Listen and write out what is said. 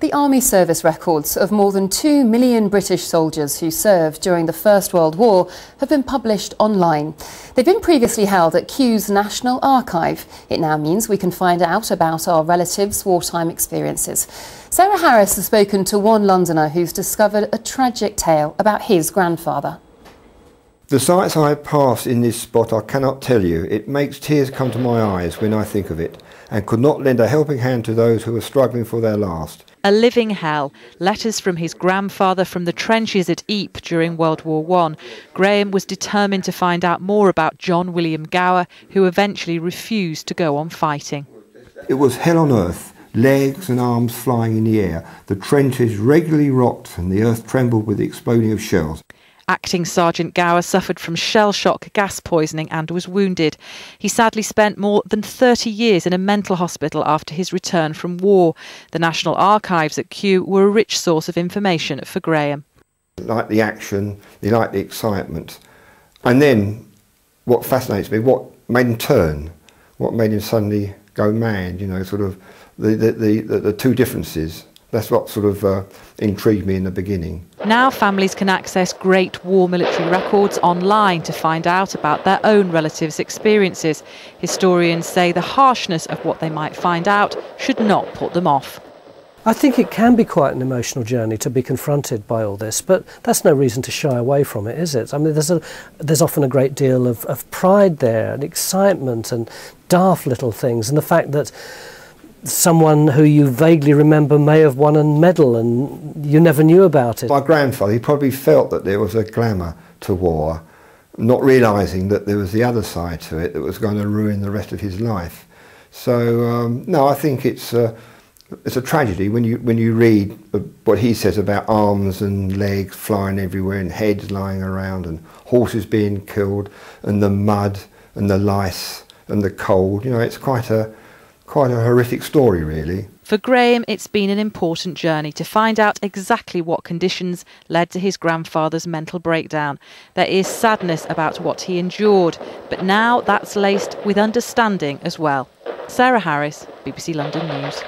The Army service records of more than 2 million British soldiers who served during the First World War have been published online. They've been previously held at Kew's National Archive. It now means we can find out about our relatives' wartime experiences. Sarah Harris has spoken to one Londoner who's discovered a tragic tale about his grandfather. The sights I have passed in this spot I cannot tell you. It makes tears come to my eyes when I think of it, and could not lend a helping hand to those who are struggling for their last. A living hell. Letters from his grandfather from the trenches at Ypres during World War I. Graham was determined to find out more about John William Gower, who eventually refused to go on fighting. It was hell on earth, legs and arms flying in the air. The trenches regularly rocked and the earth trembled with the exploding of shells. Acting Sergeant Gower suffered from shell shock, gas poisoning and was wounded. He sadly spent more than 30 years in a mental hospital after his return from war. The National Archives at Kew were a rich source of information for Graham. They liked the action, they liked the excitement. And then what fascinates me, what made him turn, what made him suddenly go mad, you know, sort of the two differences. That's what sort of intrigued me in the beginning. Now families can access great war military records online to find out about their own relatives' experiences. Historians say the harshness of what they might find out should not put them off. I think it can be quite an emotional journey to be confronted by all this, but that's no reason to shy away from it, is it? I mean, there's often a great deal of pride there and excitement and daft little things, and the fact that someone who you vaguely remember may have won a medal and you never knew about it. My grandfather, he probably felt that there was a glamour to war, not realising that there was the other side to it that was going to ruin the rest of his life. So, no, I think it's a tragedy when you read what he says about arms and legs flying everywhere and heads lying around and horses being killed and the mud and the lice and the cold. You know, it's quite a horrific story, really. For Graham, it's been an important journey to find out exactly what conditions led to his grandfather's mental breakdown. There is sadness about what he endured, but now that's laced with understanding as well. Sarah Harris, BBC London News.